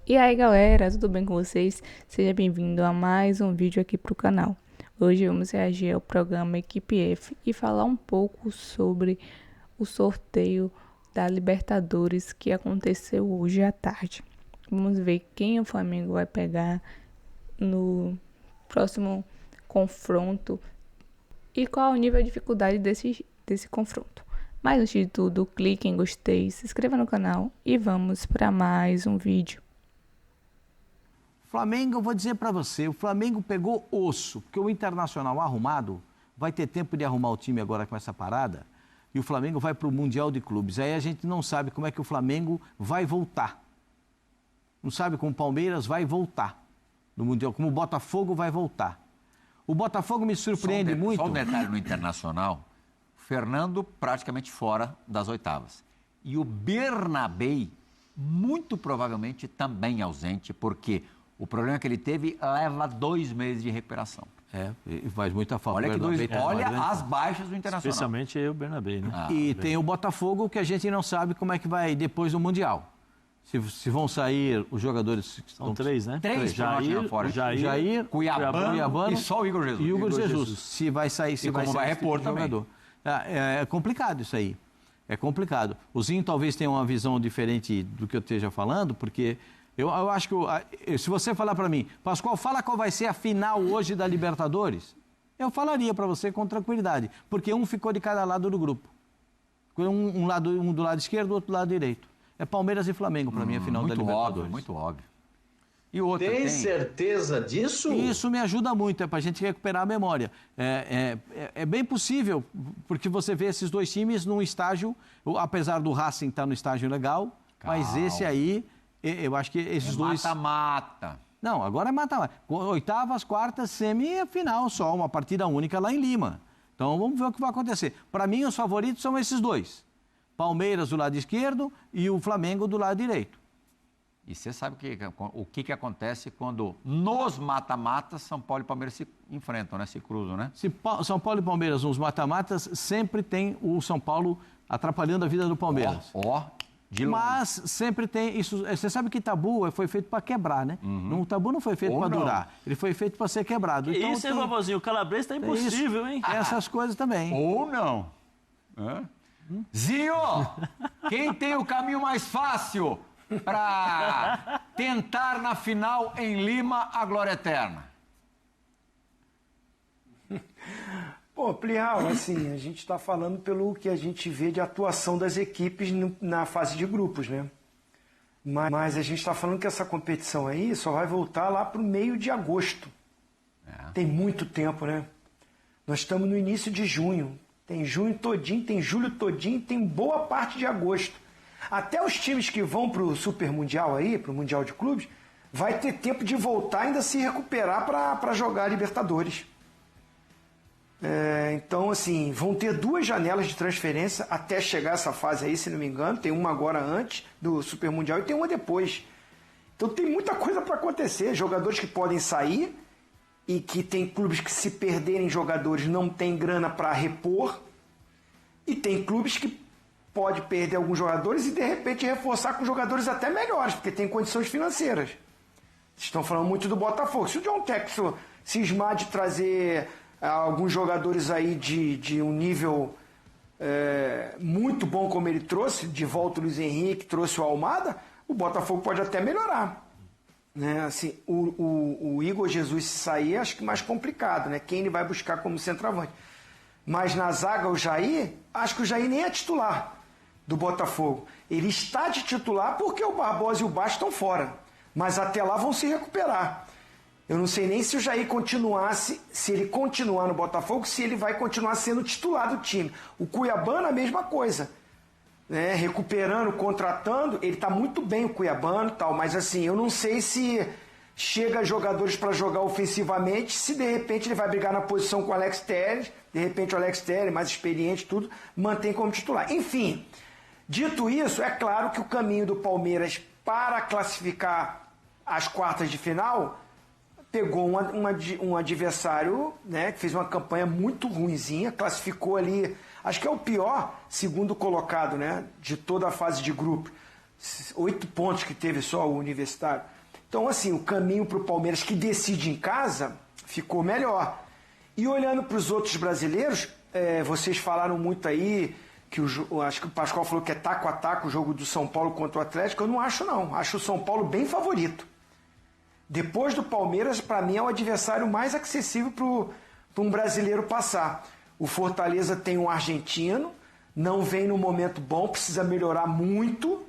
E aí galera, tudo bem com vocês? Seja bem-vindo a mais um vídeo aqui pro canal. Hoje vamos reagir ao programa Equipe F e falar um pouco sobre o sorteio da Libertadores que aconteceu hoje à tarde. Vamos ver quem o Flamengo vai pegar no próximo confronto e qual o nível de dificuldade desse confronto. Mas antes de tudo, clique em gostei, se inscreva no canal e vamos para mais um vídeo. Flamengo, eu vou dizer para você, o Flamengo pegou osso, porque o Internacional arrumado vai ter tempo de arrumar o time agora com essa parada, e o Flamengo vai para o Mundial de Clubes. Aí a gente não sabe como é que o Flamengo vai voltar. Não sabe como o Palmeiras vai voltar no Mundial, como o Botafogo vai voltar. O Botafogo me surpreende muito. Só um detalhe no Internacional, Fernando praticamente fora das oitavas. E o Bernabéi, muito provavelmente também ausente, porque o problema que ele teve leva 2 meses de recuperação. E faz muita falta. Olha as baixas do Internacional. Especialmente o Bernabéi, né? Tem o Botafogo, que a gente não sabe como é que vai depois do Mundial. Se vão sair os jogadores... São 3, né? 3 Jair, Cuiabano e só o Igor Jesus. E o Igor Jesus. Se vai sair, se vai como vai repor também. Jogador. É complicado isso aí. É complicado. O Zinho talvez tenha uma visão diferente do que eu esteja falando, porque... Eu acho que, se você falar para mim, Pascoal, fala qual vai ser a final hoje da Libertadores, eu falaria para você com tranquilidade, porque um ficou de cada lado do grupo. Um do lado esquerdo, outro do lado direito. É Palmeiras e Flamengo para mim a final da Libertadores. Muito óbvio. E outra, tem certeza disso? Isso me ajuda muito, é para a gente recuperar a memória. É bem possível, porque você vê esses dois times num estágio, apesar do Racing estar no estágio legal, mas esse aí... Eu acho que esses dois... Mata-mata. Não, agora é mata-mata. Oitavas, quartas, semi e final só, uma partida única lá em Lima. Então vamos ver o que vai acontecer. Para mim, os favoritos são esses dois. Palmeiras do lado esquerdo e o Flamengo do lado direito. E você sabe o que acontece quando nos mata-matas São Paulo e Palmeiras se enfrentam, né? Se cruzam, né? Se São Paulo e Palmeiras nos mata-matas, sempre tem o São Paulo atrapalhando a vida do Palmeiras. Mas sempre tem isso. Você sabe que tabu foi feito para quebrar, né? O tabu não foi feito para durar. Ele foi feito para ser quebrado. Então, isso, hein, Vavozinho? O Calabresa está impossível, hein? Essas coisas também. Ou não. Zinho, quem tem o caminho mais fácil para tentar na final em Lima a glória eterna? Pô, Plihal, assim, a gente está falando pelo que a gente vê de atuação das equipes na fase de grupos, né? Mas a gente está falando que essa competição aí só vai voltar lá para o meio de agosto. Tem muito tempo, né? Nós estamos no início de junho. Tem junho todinho, tem julho todinho, tem boa parte de agosto. Até os times que vão para o Super Mundial aí, para o Mundial de Clubes, vai ter tempo de voltar e ainda se recuperar para jogar a Libertadores. Então, assim, vão ter 2 janelas de transferência até chegar essa fase aí, se não me engano. Tem uma agora antes do Super Mundial e tem uma depois. Então tem muita coisa para acontecer. Jogadores que podem sair e que tem clubes que, se perderem jogadores, não tem grana para repor. E tem clubes que pode perder alguns jogadores e, de repente, reforçar com jogadores até melhores, porque tem condições financeiras. Vocês estão falando muito do Botafogo. Se o John Textor cismar de trazer... alguns jogadores aí de um nível muito bom, como ele trouxe, de volta o Luiz Henrique, trouxe o Almada, o Botafogo pode até melhorar. Né? Assim, o Igor Jesus, se sair, acho que mais complicado, né? Quem ele vai buscar como centroavante. Mas na zaga, o Jair, acho que o Jair nem é titular do Botafogo. Ele está de titular porque o Barbosa e o Bastos estão fora. Mas até lá vão se recuperar. Eu não sei nem se o Jair continuasse, se ele continuar no Botafogo, se ele vai continuar sendo titular do time. O Cuiabano, a mesma coisa. Né? Recuperando, contratando, ele está muito bem, o Cuiabano e tal, mas assim, eu não sei se chega jogadores para jogar ofensivamente, se de repente ele vai brigar na posição com o Alex Telles, de repente o Alex Telles, mais experiente, tudo, mantém como titular. Enfim, dito isso, é claro que o caminho do Palmeiras para classificar as quartas de final... pegou um adversário, né, que fez uma campanha muito ruinzinha, classificou ali, acho que é o pior segundo colocado, né, de toda a fase de grupo. 8 pontos que teve só o Universitário. Então, assim, o caminho para o Palmeiras, que decide em casa, ficou melhor. E olhando para os outros brasileiros, vocês falaram muito aí, acho que o Pascoal falou que é taco a taco o jogo do São Paulo contra o Atlético. Eu não acho, não. Acho o São Paulo bem favorito. Depois do Palmeiras, para mim, é o adversário mais acessível para um brasileiro passar. O Fortaleza tem um argentino, não vem no momento bom, precisa melhorar muito.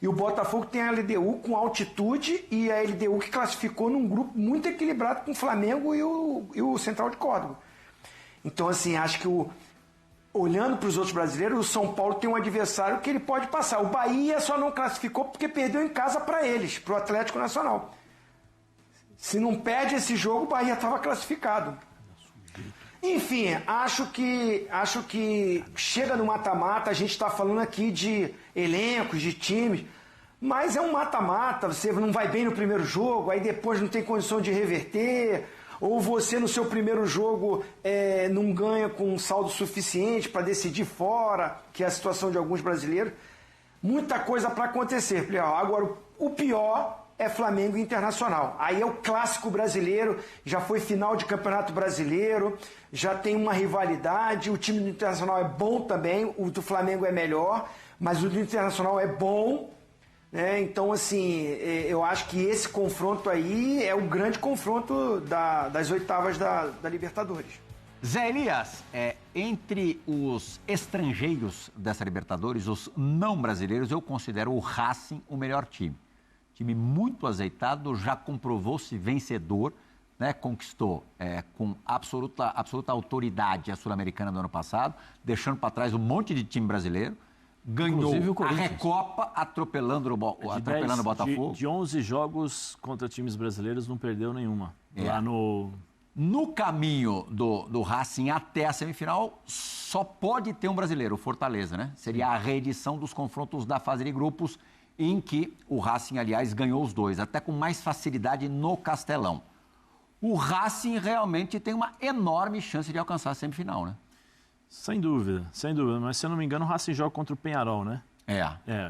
E o Botafogo tem a LDU com altitude e a LDU que classificou num grupo muito equilibrado com o Flamengo e o Central de Córdoba. Então, assim, acho que olhando para os outros brasileiros, o São Paulo tem um adversário que ele pode passar. O Bahia só não classificou porque perdeu em casa para eles, para o Atlético Nacional. Se não perde esse jogo, o Bahia estava classificado. Enfim, acho que chega no mata-mata, a gente está falando aqui de elencos, de times, mas é um mata-mata, você não vai bem no primeiro jogo, aí depois não tem condição de reverter, ou você no seu primeiro jogo não ganha com um saldo suficiente para decidir fora, que é a situação de alguns brasileiros. Muita coisa para acontecer, Plial. Agora, o pior é Flamengo e Internacional. Aí é o clássico brasileiro, já foi final de Campeonato Brasileiro, já tem uma rivalidade, o time do Internacional é bom também, o do Flamengo é melhor, mas o do Internacional é bom, né? Então, assim, eu acho que esse confronto aí é o grande confronto das oitavas da Libertadores. Zé Elias, entre os estrangeiros dessa Libertadores, os não brasileiros, eu considero o Racing o melhor time. Time muito azeitado, já comprovou-se vencedor, né? Conquistou com absoluta autoridade a Sul-Americana do ano passado, deixando para trás um monte de time brasileiro, ganhou a Recopa atropelando o Botafogo. De 11 jogos contra times brasileiros, não perdeu nenhuma. Lá No caminho do Racing até a semifinal, só pode ter um brasileiro, o Fortaleza, né? Seria a reedição dos confrontos da fase de grupos, em que o Racing, aliás, ganhou os dois, até com mais facilidade no Castelão. O Racing realmente tem uma enorme chance de alcançar a semifinal, né? Sem dúvida. Mas, se eu não me engano, o Racing joga contra o Peñarol, né?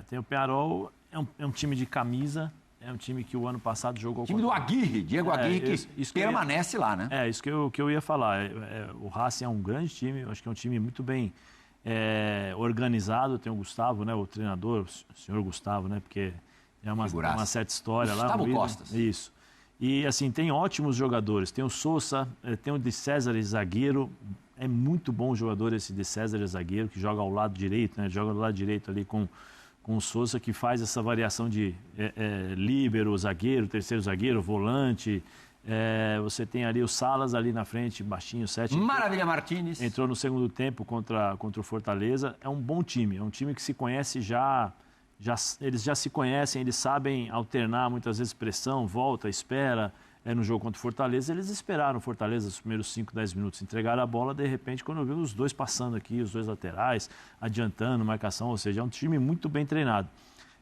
Tem o Peñarol, é um time de camisa, é um time que o ano passado jogou... Time do Aguirre, Diego Aguirre, que permanece lá, né? Isso que eu ia falar. O Racing é um grande time, acho que é um time muito bem... organizado, tem o Gustavo, né, o treinador, o senhor Gustavo, né, porque é uma certa história lá. Gustavo Costas. Isso. E, assim, tem ótimos jogadores. Tem o Sousa, tem o de César, zagueiro. É muito bom o jogador esse de César, zagueiro, que joga ao lado direito, né, joga do lado direito ali com o Sousa, que faz essa variação de líbero, zagueiro, terceiro zagueiro, volante. Você tem ali o Salas ali na frente, baixinho, 7. Maravilha Martínez. Entrou no segundo tempo contra o Fortaleza. É um bom time, é um time que se conhece eles já se conhecem, eles sabem alternar muitas vezes pressão, volta, espera. No jogo contra o Fortaleza, eles esperaram o Fortaleza os primeiros 5, 10 minutos, entregaram a bola, de repente, quando eu vi os dois passando aqui, os dois laterais, adiantando, marcação, ou seja, é um time muito bem treinado.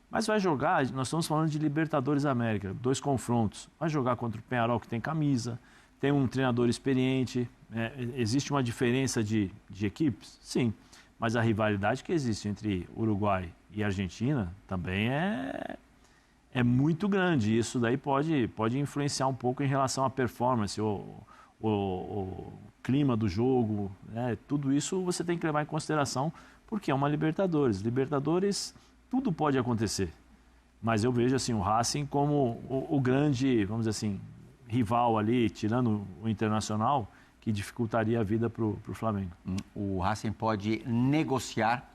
Mas vai jogar, nós estamos falando de Libertadores América, 2 confrontos. Vai jogar contra o Peñarol, que tem camisa, tem um treinador experiente. Existe uma diferença de equipes? Sim. Mas a rivalidade que existe entre Uruguai e Argentina também é muito grande. Isso daí pode influenciar um pouco em relação à performance, o clima do jogo. Tudo isso você tem que levar em consideração, porque é uma Libertadores. Libertadores... Tudo pode acontecer, mas eu vejo assim, o Racing como o grande, vamos dizer assim, rival ali, tirando o Internacional, que dificultaria a vida para o Flamengo. O Racing pode negociar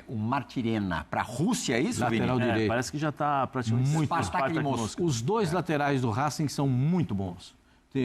o Martirena para a Rússia, é isso, lateral direito. Parece que já está praticamente... Spartak Moscou. Os dois laterais do Racing são muito bons.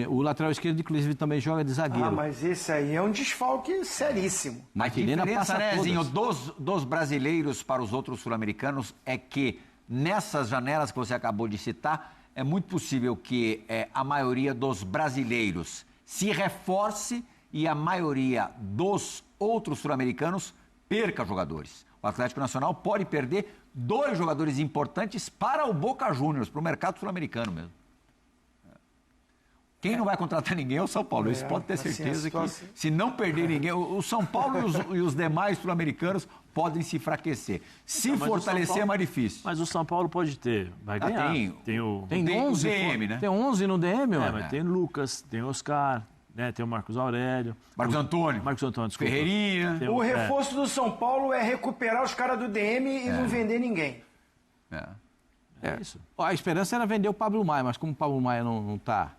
O lateral esquerdo, inclusive, também joga de zagueiro. Mas esse aí é um desfalque seríssimo. Mas a diferença, né, Zinho, dos brasileiros para os outros sul-americanos é que nessas janelas que você acabou de citar, é muito possível que a maioria dos brasileiros se reforce e a maioria dos outros sul-americanos perca jogadores. O Atlético Nacional pode perder 2 jogadores importantes para o Boca Juniors, para o mercado sul-americano mesmo. Quem não vai contratar ninguém é o São Paulo. Isso pode ter certeza que, se não perder ninguém, o São Paulo e os demais sul-americanos podem se enfraquecer. Se fortalecer é mais difícil. Mas o São Paulo pode ter, vai ganhar. Tem 11 DM, né? Tem 11 no DM, mas tem Lucas, tem Oscar, né? Tem o Marcos Aurélio. Marcos Antônio, desculpa. Ferreirinha. O reforço do São Paulo é recuperar os caras do DM e não vender ninguém. É isso. A esperança era vender o Pablo Maia, mas como o Pablo Maia não está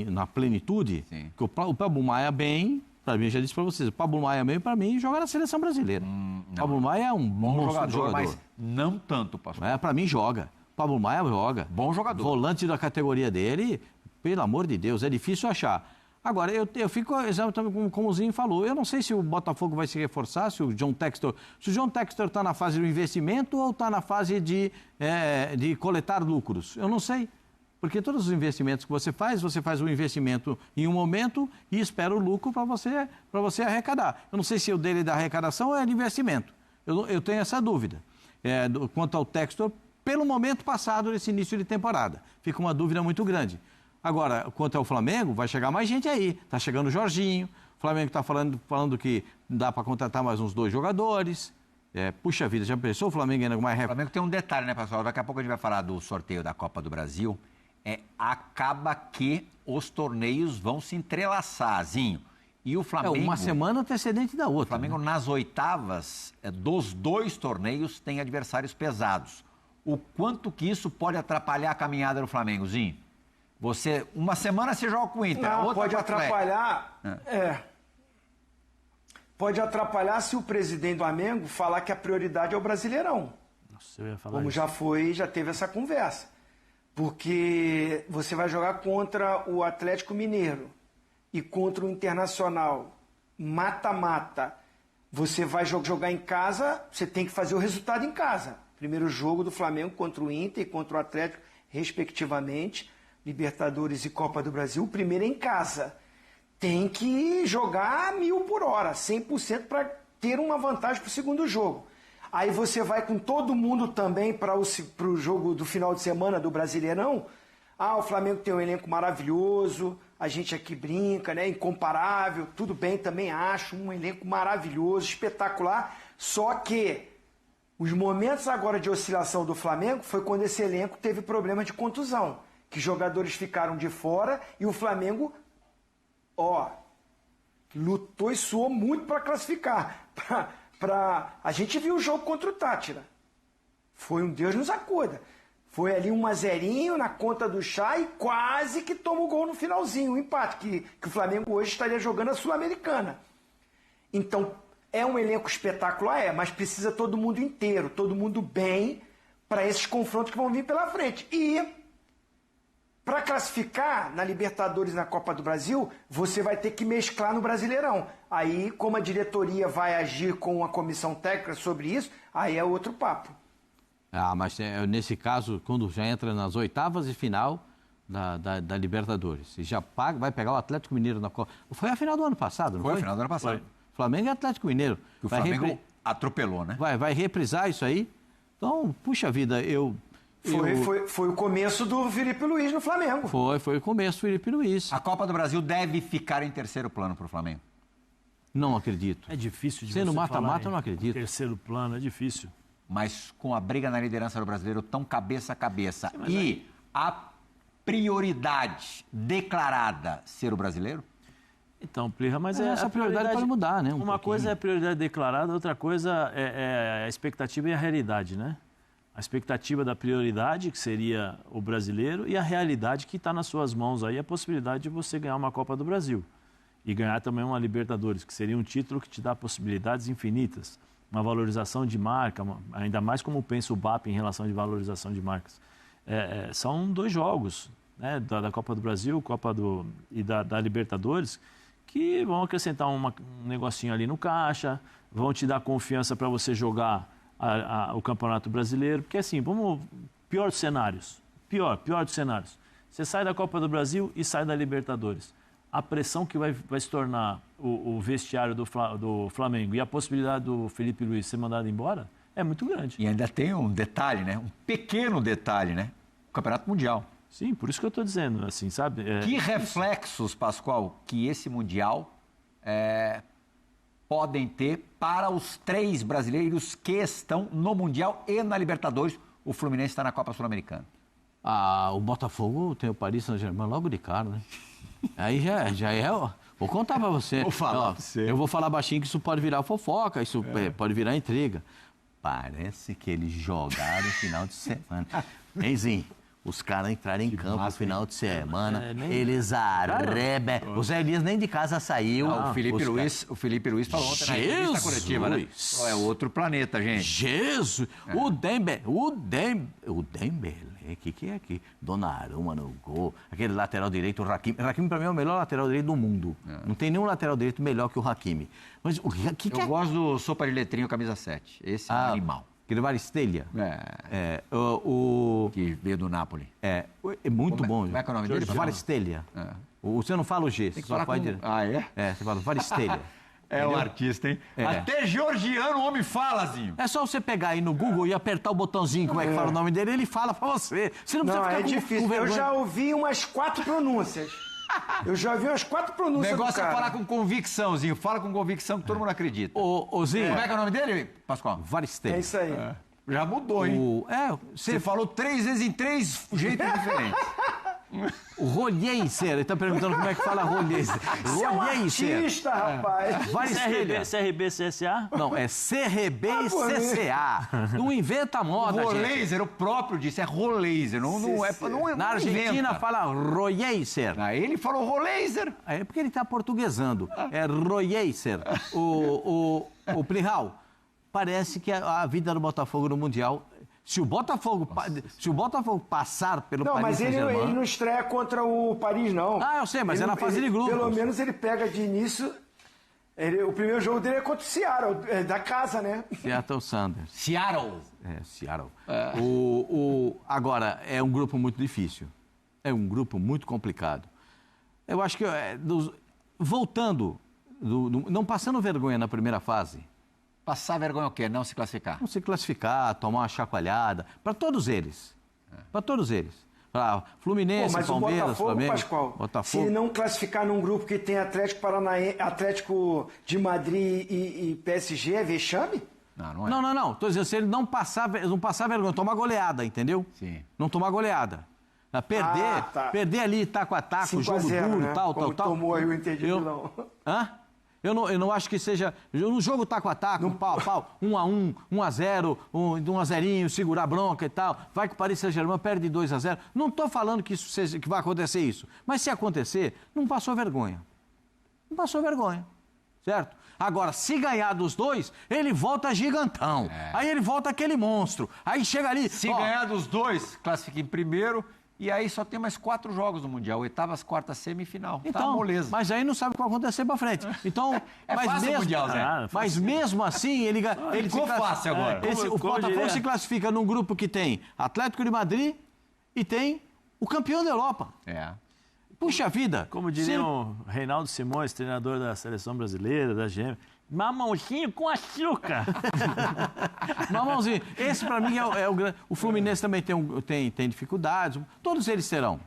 na plenitude, que o Pablo Maia bem, para mim, já disse para vocês, o Pablo Maia bem, para mim, joga na seleção brasileira. O Pablo Maia é um bom jogador, mas não tanto, pastor. Para mim, joga. O Pablo Maia joga. Bom jogador. Volante da categoria dele, pelo amor de Deus, é difícil achar. Agora, eu fico exatamente como o Zinho falou, eu não sei se o Botafogo vai se reforçar, se o John Textor está na fase do investimento ou está na fase de coletar lucros. Eu não sei. Porque todos os investimentos que você faz um investimento em um momento e espera o lucro para você arrecadar. Eu não sei se o dele é da arrecadação ou é de investimento. Eu tenho essa dúvida. Quanto ao Textor, pelo momento passado, nesse início de temporada. Fica uma dúvida muito grande. Agora, quanto ao Flamengo, vai chegar mais gente aí. Está chegando o Jorginho. O Flamengo está falando que dá para contratar mais uns 2 jogadores. Puxa vida, já pensou o Flamengo ainda mais... O Flamengo tem um detalhe, né, pessoal? Daqui a pouco a gente vai falar do sorteio da Copa do Brasil. Acaba que os torneios vão se entrelaçar, Zinho. E o Flamengo... uma semana antecedente da outra. O Flamengo, nas oitavas dos 2 torneios, tem adversários pesados. O quanto que isso pode atrapalhar a caminhada do Flamengo, Zinho? Uma semana você joga com o Inter, a outra pode atrapalhar. Pode atrapalhar se o presidente do Flamengo falar que a prioridade é o Brasileirão. Nossa, eu ia falar Como isso. já teve essa conversa. Porque você vai jogar contra o Atlético Mineiro e contra o Internacional, mata-mata. Você vai jogar em casa, você tem que fazer o resultado em casa. Primeiro jogo do Flamengo contra o Inter e contra o Atlético, respectivamente. Libertadores e Copa do Brasil, o primeiro é em casa. Tem que jogar 1000 por hora, 100% para ter uma vantagem para o segundo jogo. Aí você vai com todo mundo também para o jogo do final de semana do Brasileirão. O Flamengo tem um elenco maravilhoso, a gente aqui brinca, né? Incomparável, tudo bem, também acho um elenco maravilhoso, espetacular. Só que os momentos agora de oscilação do Flamengo foi quando esse elenco teve problema de contusão. Que jogadores ficaram de fora e o Flamengo, lutou e suou muito para classificar. A gente viu o jogo contra o Tátira. Foi um Deus nos acuda. Foi ali 1-0 na conta do chá e quase que toma o gol no finalzinho, o empate, que o Flamengo hoje estaria jogando a Sul-Americana. Então, é um elenco espetacular, mas precisa todo mundo inteiro, todo mundo bem para esses confrontos que vão vir pela frente. E para classificar na Libertadores e na Copa do Brasil, você vai ter que mesclar no Brasileirão. Aí, como a diretoria vai agir com a comissão técnica sobre isso, aí é outro papo. Mas nesse caso, quando já entra nas oitavas e final da Libertadores, e já vai pegar o Atlético Mineiro na Copa. Foi a final do ano passado, não foi? Foi a final do ano passado. Flamengo e Atlético Mineiro. O Flamengo atropelou, né? Vai reprisar isso aí. Então, puxa vida, Foi o começo do Felipe Luiz no Flamengo. Foi o começo do Felipe Luiz. A Copa do Brasil deve ficar em terceiro plano para o Flamengo? Não acredito. É difícil de Sendo você mata-mata, falar eu não acredito. Terceiro plano, é difícil. Mas com a briga na liderança do brasileiro tão cabeça a cabeça a prioridade declarada ser o brasileiro? Então, Plirra, mas essa prioridade pode mudar, né? Uma coisa é a prioridade declarada, outra coisa é a expectativa e a realidade, né? A expectativa da prioridade, que seria o brasileiro, e a realidade que está nas suas mãos aí, a possibilidade de você ganhar uma Copa do Brasil. E ganhar também uma Libertadores, que seria um título que te dá possibilidades infinitas. Uma valorização de marca, ainda mais como pensa o BAP em relação de valorização de marcas. São 2 jogos, né, da Copa do Brasil e da Libertadores, que vão acrescentar um negocinho ali no caixa, vão te dar confiança para você jogar o Campeonato Brasileiro. Porque assim, pior dos cenários. Pior dos cenários. Você sai da Copa do Brasil e sai da Libertadores. A pressão que vai se tornar o vestiário do Flamengo e a possibilidade do Felipe Luiz ser mandado embora é muito grande. E ainda tem um detalhe, né? Um pequeno detalhe, né? O Campeonato Mundial. Sim, por isso que eu estou dizendo, assim, sabe? Que reflexos, Pascoal, que esse Mundial podem ter para os 3 brasileiros que estão no Mundial e na Libertadores? O Fluminense está na Copa Sul-Americana. O Botafogo tem o Paris Saint-Germain logo de cara, né? Aí já é... Vou contar pra você. Vou falar pra você. Eu vou falar baixinho que isso pode virar fofoca, isso pode virar intriga. Parece que eles jogaram no final de semana. Enzinho, os caras entraram em campo no final de semana, eles arrebem. O Zé Elias nem de casa saiu. O Felipe Luiz falou ontem na entrevista coletiva, né? É outro planeta, gente. Jesus! O Dembele, que é aqui? Donnarumma no gol, aquele lateral direito, o Hakimi. O Hakimi, pra mim, é o melhor lateral direito do mundo. Não tem nenhum lateral direito melhor que o Hakimi. Mas o que Eu gosto do sopa de letrinho, camisa 7. Esse é um animal. Aquele Varistelha. Que veio do Napoli. É muito bom. Como é que é o nome dele? Varistelha. Você não fala o G, você só pode... Você fala Varistelha. É um artista, hein? Até georgiano o homem fala, Zinho. É só você pegar aí no Google e apertar o botãozinho, como é que fala o nome dele, ele fala pra você. Você não precisa ficar difícil. Eu já ouvi umas 4 pronúncias. O negócio é falar com convicção, Zinho. Fala com convicção que todo mundo acredita. Zinho. Como é que é o nome dele, Pascoal? Varistelha. É isso aí. Já mudou, hein? Você falou 3 vezes em 3 jeitos diferentes. O Rolheiser, ele tá perguntando como é que fala Rolheiser. Rolheiser. Artista, rapaz. CRB, CSA? Não, é CRB e CCA. Não inventa moda, gente. Rolheiser, o próprio disse, é Rolheiser. Na Argentina fala Rolheiser. Ele falou Rolheiser. É porque ele tá portuguesando. É Rolheiser. O Plihal, parece que a vida do Botafogo no Mundial... Se o Botafogo passar pelo Paris mas Saint-Germain... ele não estreia contra o Paris, não. Eu sei, mas é na fase de grupos. Pelo menos ele pega de início... o primeiro jogo dele é contra o Seattle, da casa, né? Seattle Sanders. Seattle. Seattle. Agora, é um grupo muito difícil. É um grupo muito complicado. Eu acho que, voltando, não passando vergonha na primeira fase... Passar vergonha o quê? Não se classificar? Não se classificar, tomar uma chacoalhada. Para todos eles. Para todos eles. Para Fluminense, mas Palmeiras, Flamengo. Pascoal, Botafogo. Se ele não classificar num grupo que tem Atlético Paranaense, Atlético de Madrid e PSG, é vexame? Não é. Não. Estou dizendo, se ele não passar vergonha, tomar goleada, entendeu? Sim. Não tomar goleada. Perder ali, taco a taco, jogo 0, duro, né? tal. Tomou aí o entendido, não. Eu não acho que seja... No jogo taco a taco, pau a pau, 1-1, 1-0, 1-0, segurar a bronca e tal. Vai que o Paris Saint-Germain perde 2-0. Não estou falando que vai acontecer isso. Mas se acontecer, não passou vergonha. Não passou vergonha. Certo? Agora, se ganhar dos dois, ele volta gigantão. Aí ele volta aquele monstro. Aí chega ali... Se ganhar dos dois, classifica em primeiro... E aí só tem mais 4 jogos no Mundial, oitavas, quartas, semifinal. Então, moleza. Mas aí não sabe o que vai acontecer pra frente. Então, fácil o Mundial, Zé. Mas mesmo assim, ele ficou fácil agora. O Botafogo se classifica num grupo que tem Atlético de Madrid e tem o campeão da Europa. Puxa vida. Como diria o Reinaldo Simões, treinador da Seleção Brasileira, da GM, mamãozinho com açúcar. Mamãozinho. Esse, pra mim, é o grande... O Fluminense também tem dificuldades. Todos eles terão.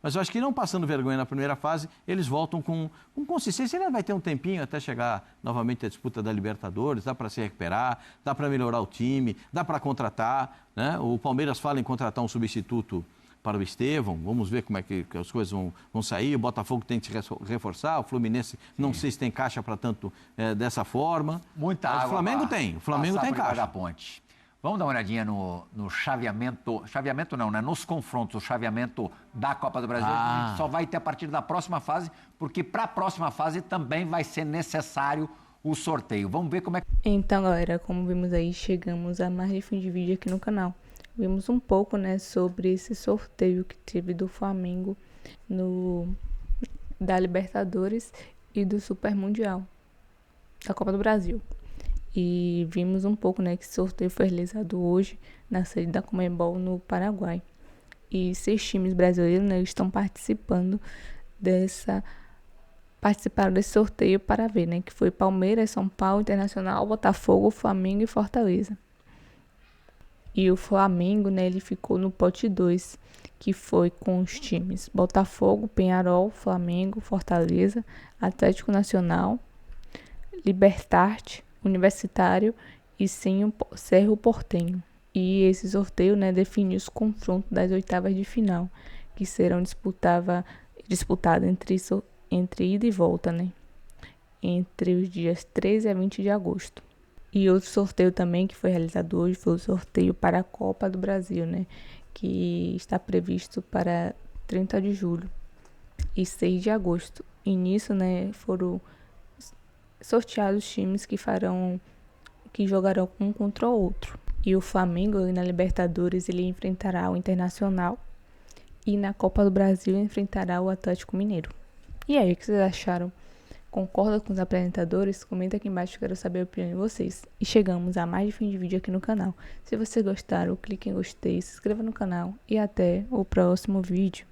Mas eu acho que não passando vergonha na primeira fase, eles voltam com consistência. Ele vai ter um tempinho até chegar novamente à disputa da Libertadores. Dá para se recuperar, dá para melhorar o time, dá para contratar. Né? O Palmeiras fala em contratar um substituto para o Estevão, vamos ver como é que as coisas vão sair, o Botafogo tem que se reforçar, o Fluminense não sei se tem caixa para tanto dessa forma. Muita água. O Flamengo tem caixa. Da ponte. Vamos dar uma olhadinha no chaveamento não, né? Nos confrontos, o chaveamento da Copa do Brasil, a gente só vai ter a partir da próxima fase, porque para a próxima fase também vai ser necessário o sorteio. Vamos ver como é que... Então, galera, como vimos aí, chegamos a mais de fim de vídeo aqui no canal. Vimos um pouco, né, sobre esse sorteio que teve do Flamengo da Libertadores e do Super Mundial da Copa do Brasil. E vimos um pouco, né, que esse sorteio foi realizado hoje na sede da Conmebol no Paraguai. E 6 times brasileiros, né, estão participaram desse sorteio para ver, né, que foi Palmeiras, São Paulo, Internacional, Botafogo, Flamengo e Fortaleza. E o Flamengo, né, ele ficou no pote 2, que foi com os times Botafogo, Peñarol, Flamengo, Fortaleza, Atlético Nacional, Libertad, Universitário e Cerro Porteño. E esse sorteio, né, define os confrontos das oitavas de final, que serão disputadas entre ida e volta, né, entre os dias 13 a 20 de agosto. E outro sorteio também que foi realizado hoje foi o sorteio para a Copa do Brasil, né, que está previsto para 30 de julho e 6 de agosto. E nisso, né, foram sorteados os times que jogarão um contra o outro. E o Flamengo, na Libertadores, ele enfrentará o Internacional e na Copa do Brasil enfrentará o Atlético Mineiro. E aí, o que vocês acharam? Concorda com os apresentadores? Comenta aqui embaixo, quero saber a opinião de vocês. E chegamos a mais de fim de vídeo aqui no canal. Se vocês gostaram, clique em gostei, se inscreva no canal e até o próximo vídeo.